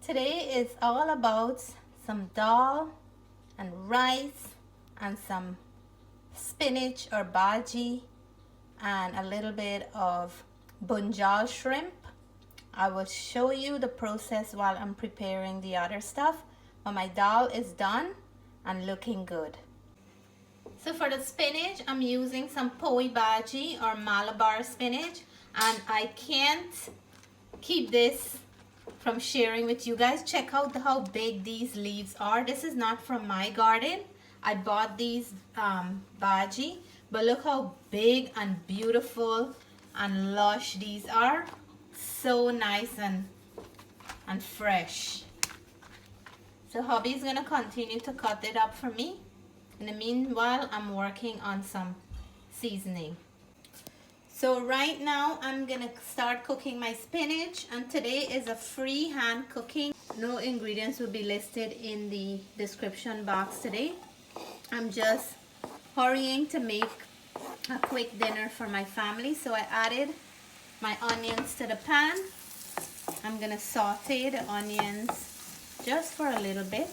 Today is all about some dal and rice and some spinach or bhaji and a little bit of bunjal shrimp. I will show you the process while I'm preparing the other stuff, but my dal is done and looking good. So for the spinach, I'm using some poi bhaji or Malabar spinach, and I can't keep this from sharing with you guys. Check out how big these leaves are. This is not from my garden. I bought these bhaji, but look how big and beautiful and lush these are. So nice and fresh. So hubby's gonna continue to cut it up for me. In the meanwhile, I'm working on some seasoning. So right now I'm gonna start cooking my spinach, and today is a freehand cooking. No ingredients will be listed in the description box today. I'm just hurrying to make a quick dinner for my family. So I added my onions to the pan. I'm gonna saute the onions just for a little bit.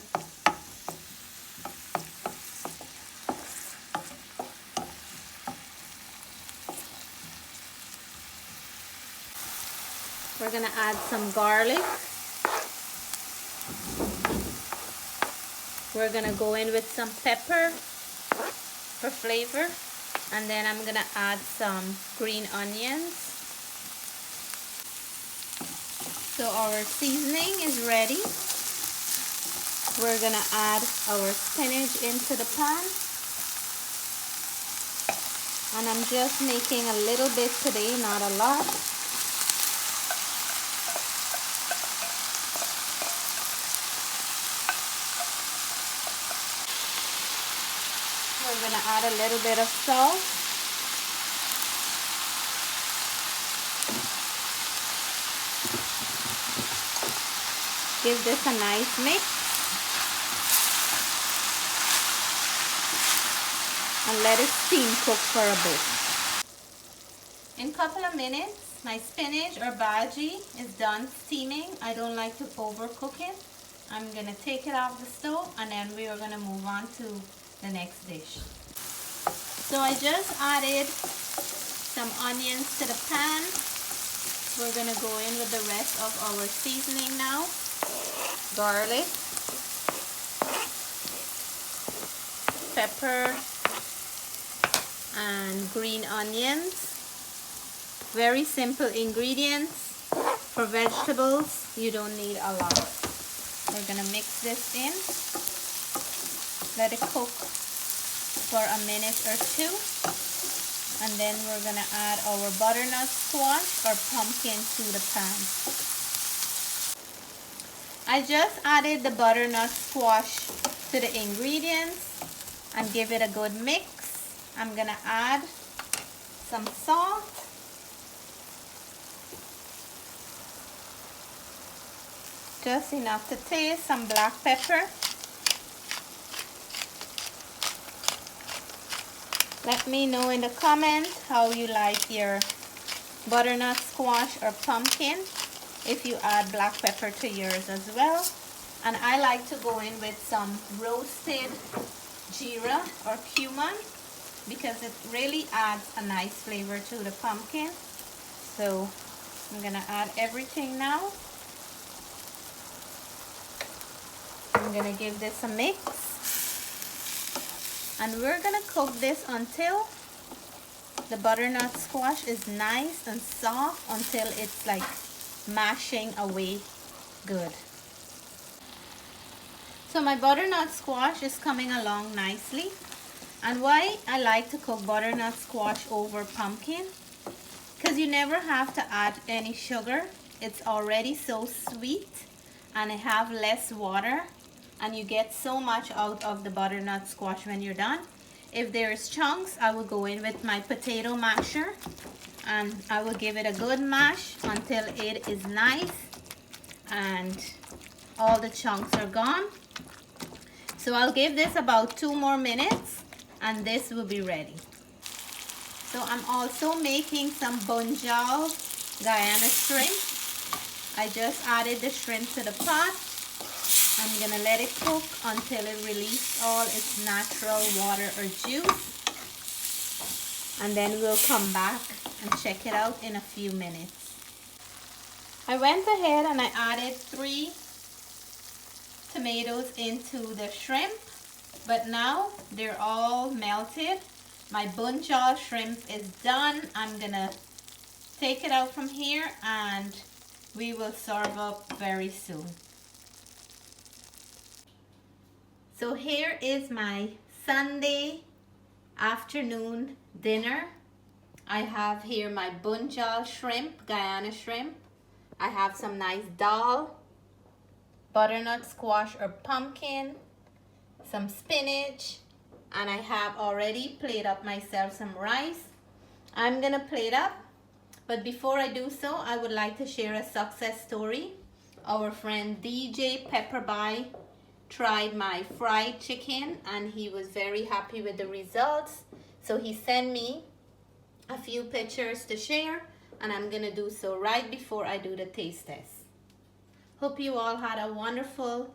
We're gonna add some garlic. We're gonna go in with some pepper for flavor, and then I'm gonna add some green onions. So our seasoning is ready. We're gonna add our spinach into the pan, and I'm just making a little bit today, not a lot. We're gonna add a little bit of salt. Give this a nice mix. And let it steam cook for a bit. In a couple of minutes, my spinach or bhaji is done steaming. I don't like to overcook it. I'm gonna take it off the stove, and then we are gonna move on to the next dish. So I just added some onions to the pan. We're gonna go in with the rest of our seasoning now. Garlic, pepper, and green onions. Very simple ingredients. For vegetables, you don't need a lot. We're gonna mix this in. Let it cook for a minute or two, and then we're gonna add our butternut squash or pumpkin to the pan. I just added the butternut squash to the ingredients and give it a good mix. I'm gonna add some salt, just enough to taste, some black pepper. Let me know in the comments how you like your butternut squash or pumpkin, if you add black pepper to yours as well. And I like to go in with some roasted jeera or cumin, because it really adds a nice flavor to the pumpkin. So I'm gonna add everything now. I'm gonna give this a mix. And we're gonna cook this until the butternut squash is nice and soft, until it's like mashing away good. So my butternut squash is coming along nicely. And why I like to cook butternut squash over pumpkin, because you never have to add any sugar. It's already so sweet, and it have less water, and you get so much out of the butternut squash when you're done. If there's chunks, I will go in with my potato masher, and I will give it a good mash until it is nice and all the chunks are gone. So I'll give this about 2 more minutes, and this will be ready. So I'm also making some bunjal Guyana shrimp. I just added the shrimp to the pot. I'm gonna let it cook until it releases all its natural water or juice. And then we'll come back and check it out in a few minutes. I went ahead and I added 3 tomatoes into the shrimp, but now they're all melted. My bunjal shrimp is done. I'm gonna take it out from here and we will serve up very soon. So here is my Sunday afternoon dinner. I have here my bunjal shrimp, Guyana shrimp. I have some nice dal, butternut squash or pumpkin, some spinach, and I have already plated up myself some rice. I'm gonna plate up, but before I do so, I would like to share a success story. Our friend DJ Pepperby tried my fried chicken and he was very happy with the results. So he sent me a few pictures to share, and I'm gonna do so right before I do the taste test. Hope you all had a wonderful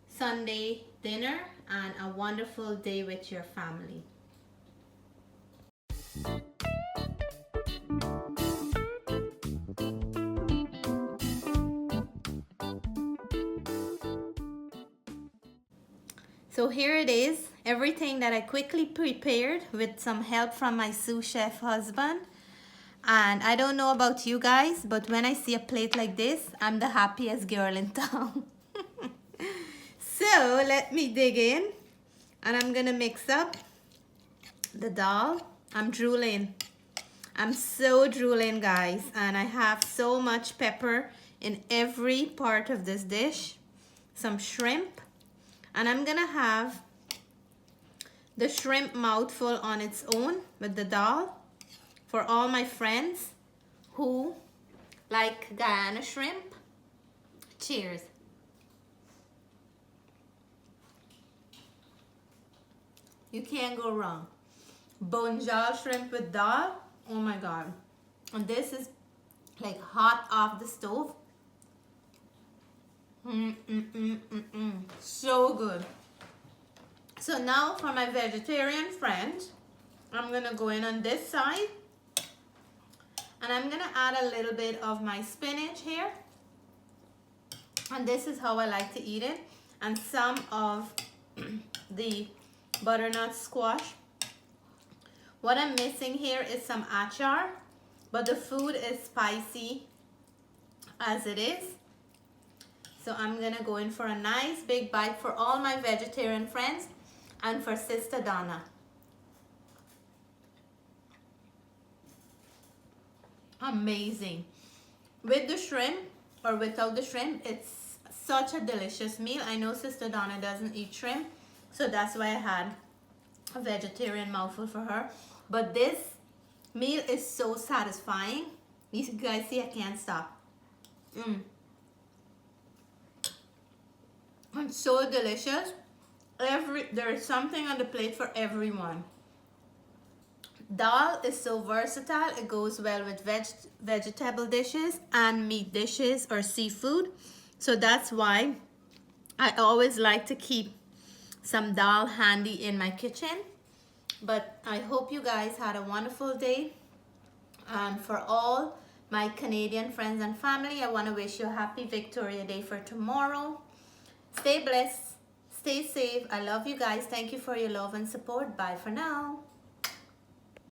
Sunday dinner and a wonderful day with your family. So here it is, everything that I quickly prepared with some help from my sous chef husband. And I don't know about you guys, but when I see a plate like this, I'm the happiest girl in town. So let me dig in, and I'm gonna mix up the dal. I'm drooling. I'm so drooling, guys, and I have so much pepper in every part of this dish. Some shrimp, and I'm gonna have the shrimp mouthful on its own with the dal for all my friends who like Guyana shrimp. Cheers. You can't go wrong. Bunjal shrimp with dal. Oh my God. And this is like hot off the stove. So good. So now for my vegetarian friends, I'm gonna go in on this side and I'm gonna add a little bit of my spinach here. And this is how I like to eat it. And some of the butternut squash. What I'm missing here is some achar, but the food is spicy as it is. So I'm gonna go in for a nice big bite for all my vegetarian friends and for Sister Donna. Amazing. With the shrimp or without the shrimp, it's such a delicious meal. I know Sister Donna doesn't eat shrimp, so that's why I had a vegetarian mouthful for her. But this meal is so satisfying. You guys see, I can't stop. It's so delicious. There's something on the plate for everyone. Dal is so versatile. It goes well with vegetable dishes and meat dishes or seafood. So that's why I always like to keep some dal handy in my kitchen. But I hope you guys had a wonderful day. And for all my Canadian friends and family, I want to wish you a happy Victoria Day for tomorrow. Stay blessed. Stay safe. I love you guys. Thank you for your love and support. Bye for now.